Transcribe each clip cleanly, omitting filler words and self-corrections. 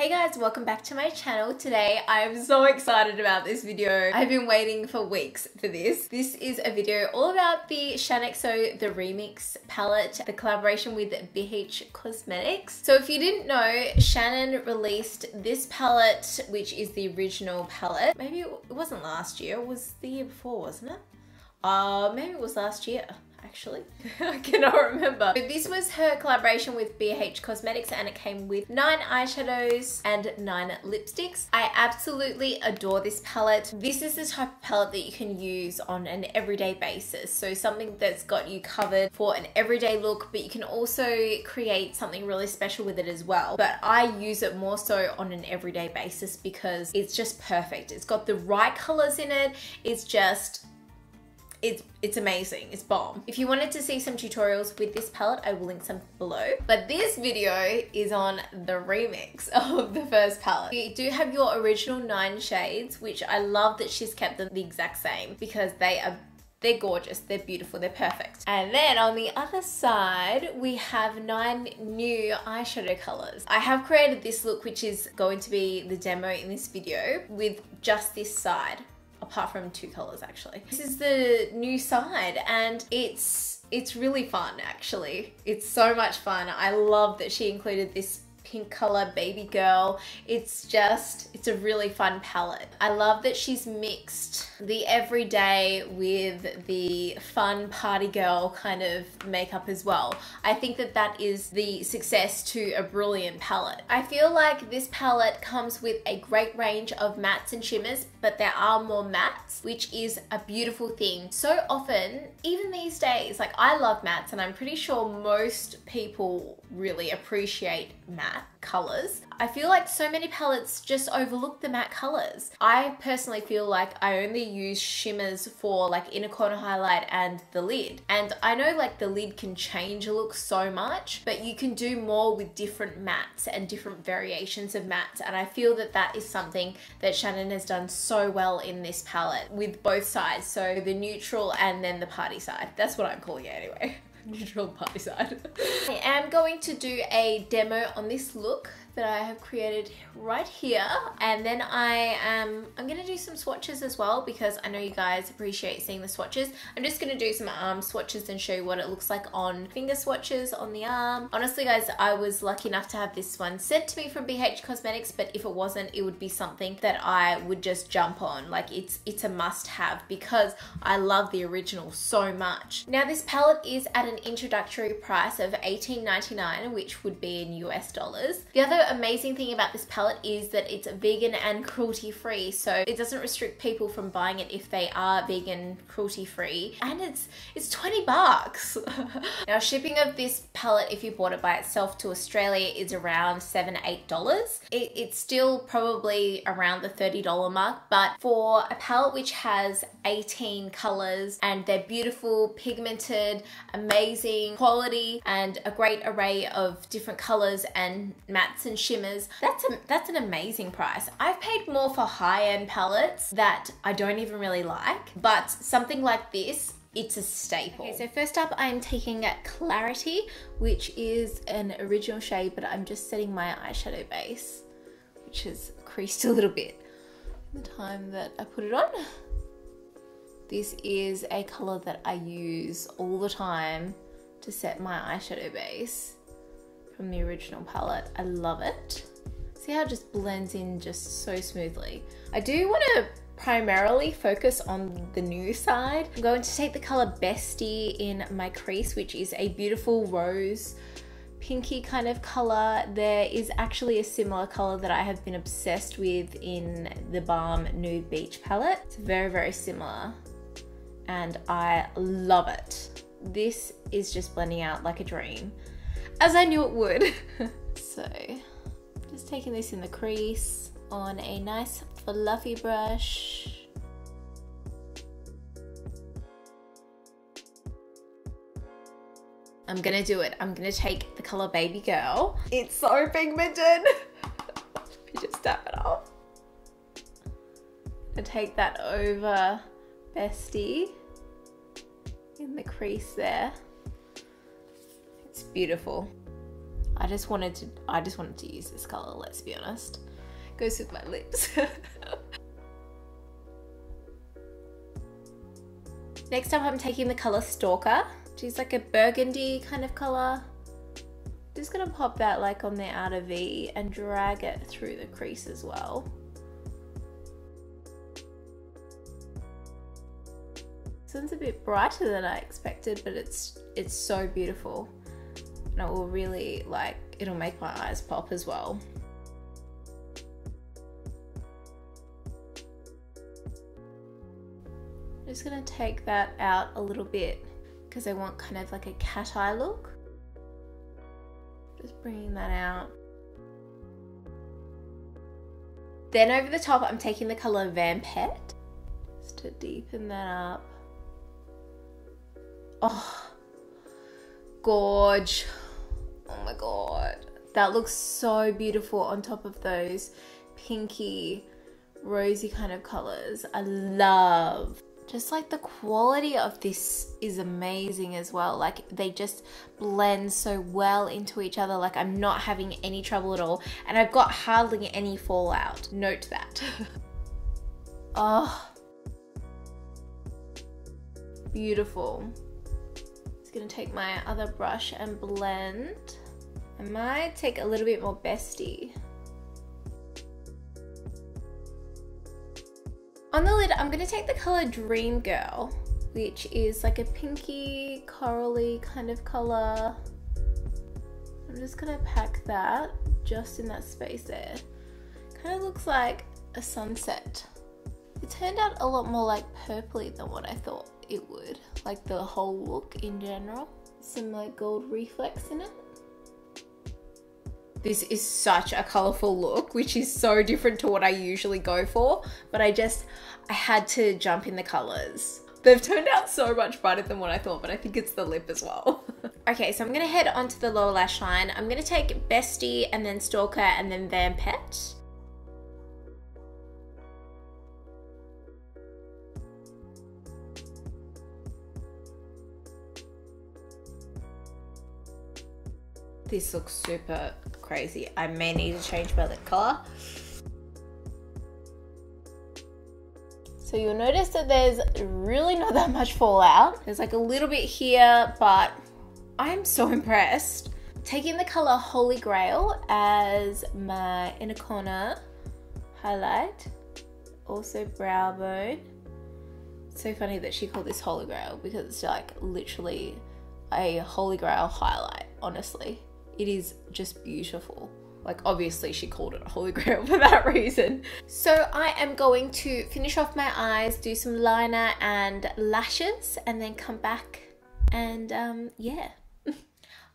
Hey guys, welcome back to my channel. Today I am so excited about this video. I've been waiting for weeks for this. This is a video all about the Shaaanxo The Remix palette, the collaboration with BH Cosmetics. So if you didn't know, Shannon released this palette, which is the original palette. Maybe it wasn't last year, it was the year before, wasn't it? Maybe it was last year. Actually, I cannot remember. But this was her collaboration with BH Cosmetics and it came with 9 eyeshadows and 9 lipsticks. I absolutely adore this palette. This is the type of palette that you can use on an everyday basis. So something that's got you covered for an everyday look, but you can also create something really special with it as well. But I use it more so on an everyday basis because it's just perfect. It's got the right colors in it. It's just it's amazing, it's bomb. If you wanted to see some tutorials with this palette, I will link some below. But this video is on the remix of the first palette. You do have your original 9 shades, which I love that she's kept them the exact same because they're gorgeous, they're beautiful, they're perfect. And then on the other side, we have 9 new eyeshadow colors. I have created this look, which is going to be the demo in this video, with just this side. Apart from 2 colors actually. This is the new side and it's really fun actually. It's so much fun. I love that she included this pink color baby girl. It's a really fun palette. I love that she's mixed the everyday with the fun party girl kind of makeup as well. I think that that is the success to a brilliant palette. I feel like this palette comes with a great range of mattes and shimmers, but there are more mattes, which is a beautiful thing. So often, even these days, like I love mattes and I'm pretty sure most people really appreciate matte colors. I feel like so many palettes just overlook the matte colors. I personally feel like I only use shimmers for like inner corner highlight and the lid. And I know like the lid can change a look so much, but you can do more with different mattes and different variations of mattes. And I feel that that is something that Shannon has done so well in this palette with both sides. So the neutral and then the party side. That's what I'm calling it anyway. Neutral party side. I am going to do a demo on this look that I have created right here, and then I'm gonna do some swatches as well because I know you guys appreciate seeing the swatches. I'm just gonna do some arm swatches and show you what it looks like on finger swatches on the arm. Honestly guys, I was lucky enough to have this one sent to me from BH Cosmetics, but if it wasn't, it would be something that I would just jump on. Like it's a must have because I love the original so much. Now this palette is at an introductory price of $18.99, which would be in US dollars. The other amazing thing about this palette is that it's vegan and cruelty free, so it doesn't restrict people from buying it if they are vegan, cruelty free, and it's 20 bucks. Now shipping of this palette, if you bought it by itself to Australia, is around $7-8. It's still probably around the $30 mark, but for a palette which has 18 colors and they're beautiful, pigmented, amazing quality, and a great array of different colors and mattes and shimmers, that's an amazing price. I've paid more for high-end palettes that I don't even really like, but something like this, it's a staple. Okay, so first up I'm taking Clarity, which is an original shade, but I'm just setting my eyeshadow base, which has creased a little bit the time that I put it on. This is a color that I use all the time to set my eyeshadow base from the original palette. I love it. See how it just blends in just so smoothly. I do want to primarily focus on the new side. I'm going to take the color Bestie in my crease, which is a beautiful rose pinky kind of color. There is actually a similar color that I have been obsessed with in the Balm Nude Beach palette. It's very, very similar and I love it. This is just blending out like a dream, as I knew it would. So just taking this in the crease on a nice fluffy brush. I'm gonna do it. I'm gonna take the color Baby Girl. It's so pigmented. You just tap it off. And take that over Bestie in the crease there. It's beautiful. I just wanted to use this color, let's be honest. Goes with my lips. Next up, I'm taking the color Stalker, which is like a burgundy kind of color. Just gonna pop that like on the outer V and drag it through the crease as well. This one's a bit brighter than I expected, but it's so beautiful. And it will really, like, it'll make my eyes pop as well. I'm just gonna take that out a little bit because I want kind of like a cat eye look. Just bringing that out. Then over the top, I'm taking the color Vampette just to deepen that up. Oh, gorge. Oh my god. That looks so beautiful on top of those pinky, rosy kind of colors. I love. Just like the quality of this is amazing as well. Like they just blend so well into each other. Like I'm not having any trouble at all. And I've got hardly any fallout. Note that. Oh, beautiful. Just gonna take my other brush and blend. I might take a little bit more Bestie. On the lid, I'm going to take the color Dream Girl, which is like a pinky, corally kind of color. I'm just going to pack that just in that space there. Kind of looks like a sunset. It turned out a lot more like purpley than what I thought it would. Like the whole look in general. Some like gold reflex in it. This is such a colourful look, which is so different to what I usually go for, but I had to jump in the colours. They've turned out so much brighter than what I thought, but I think it's the lip as well. Okay, so I'm gonna head onto the lower lash line. I'm gonna take Bestie and then Stalker and then Vampette. This looks super crazy. I may need to change my lip color. So you'll notice that there's really not that much fallout. There's like a little bit here, but I'm so impressed. Taking the color Holy Grail as my inner corner highlight. Also brow bone. It's so funny that she called this Holy Grail because it's like literally a Holy Grail highlight, honestly. It is just beautiful. Like obviously she called it a Holy Grail for that reason. So I am going to finish off my eyes, do some liner and lashes, and then come back and yeah.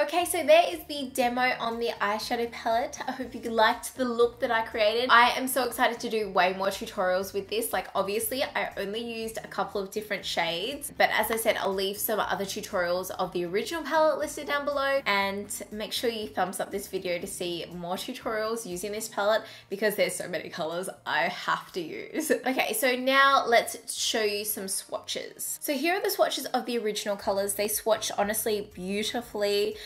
Okay, so there is the demo on the eyeshadow palette. I hope you liked the look that I created. I am so excited to do way more tutorials with this. Like obviously I only used a couple of different shades, but as I said, I'll leave some other tutorials of the original palette listed down below, and make sure you thumbs up this video to see more tutorials using this palette because there's so many colors I have to use. Okay, so now let's show you some swatches. So here are the swatches of the original colors. They swatch honestly beautifully.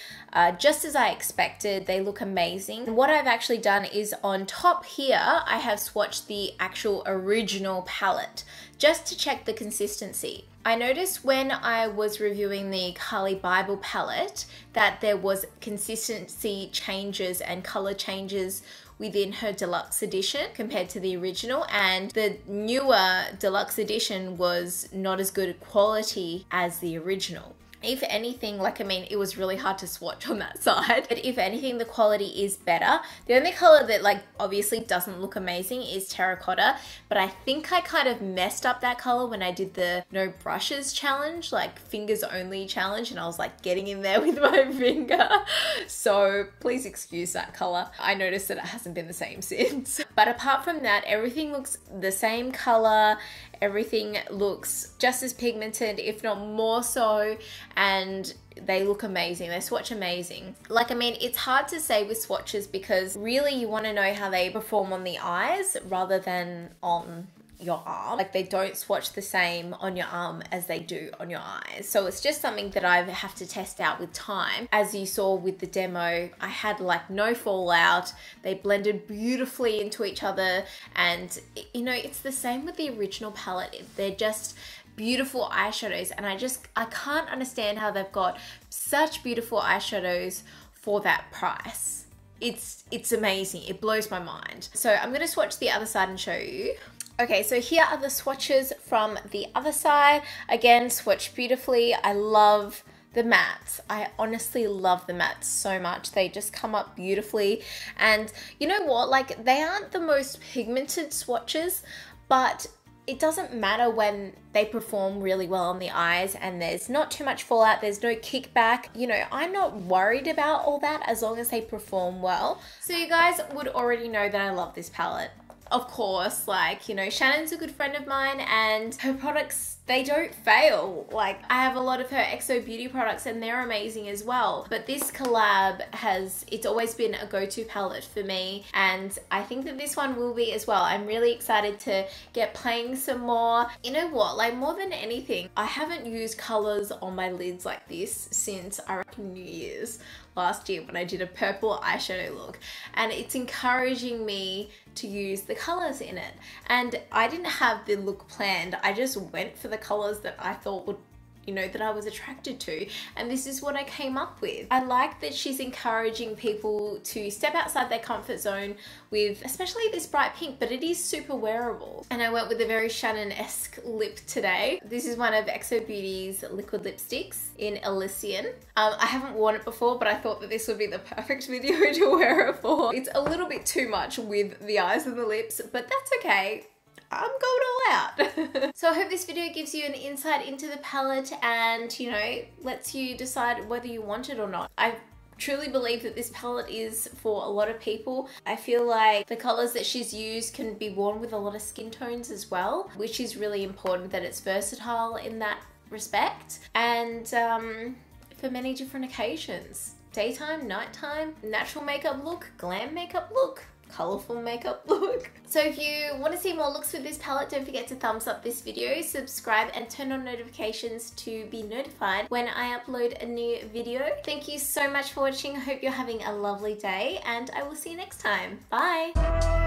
Just as I expected. They look amazing. And what I've actually done is on top here, I have swatched the actual original palette just to check the consistency. I noticed when I was reviewing the Carly Bible palette that there was consistency changes and color changes within her deluxe edition compared to the original, and the newer deluxe edition was not as good quality as the original. If anything, like, I mean, it was really hard to swatch on that side, but if anything, the quality is better. The only color that, like, obviously doesn't look amazing is terracotta, but I think I kind of messed up that color when I did the no brushes challenge, like fingers only challenge, and I was like getting in there with my finger. So please excuse that color. I noticed that it hasn't been the same since. But apart from that, everything looks the same color. Everything looks just as pigmented, if not more so, and they look amazing. They swatch amazing. Like, I mean, it's hard to say with swatches because really you want to know how they perform on the eyes rather than on your arm. Like they don't swatch the same on your arm as they do on your eyes. So it's just something that I have to test out with time. As you saw with the demo, I had like no fallout. They blended beautifully into each other, and you know, it's the same with the original palette. They're just beautiful eyeshadows, and I can't understand how they've got such beautiful eyeshadows for that price. It's amazing. It blows my mind. So I'm gonna swatch the other side and show you. Okay, so here are the swatches from the other side. Again, swatched beautifully. I love the mattes. I honestly love the mattes so much. They just come up beautifully. And you know what? Like, they aren't the most pigmented swatches, but it doesn't matter when they perform really well on the eyes and there's not too much fallout, there's no kickback. You know, I'm not worried about all that as long as they perform well. So you guys would already know that I love this palette. Of course, like, you know, Shannon's a good friend of mine and her products, they don't fail. Like, I have a lot of her XO Beauty products and they're amazing as well. But this collab it's always been a go-to palette for me, and I think that this one will be as well. I'm really excited to get playing some more. You know what, like more than anything, I haven't used colors on my lids like this since I reckon New Year's last year when I did a purple eyeshadow look, and it's encouraging me to use the colors in it. And I didn't have the look planned, I just went for the colors that I thought would, you know, that I was attracted to, and this is what I came up with. I like that she's encouraging people to step outside their comfort zone with especially this bright pink, but it is super wearable. And I went with a very Shannon-esque lip today. This is one of XO Beauty's liquid lipsticks in Elysian. I haven't worn it before, but I thought that this would be the perfect video to wear it for. It's a little bit too much with the eyes and the lips, but that's okay. I'm going all out. So I hope this video gives you an insight into the palette and, you know, lets you decide whether you want it or not. I truly believe that this palette is for a lot of people. I feel like the colors that she's used can be worn with a lot of skin tones as well, which is really important that it's versatile in that respect, and for many different occasions. Daytime, nighttime, natural makeup look, glam makeup look, colorful makeup look. So if you want to see more looks with this palette, don't forget to thumbs up this video, subscribe and turn on notifications to be notified when I upload a new video. Thank you so much for watching. I hope you're having a lovely day and I will see you next time. Bye!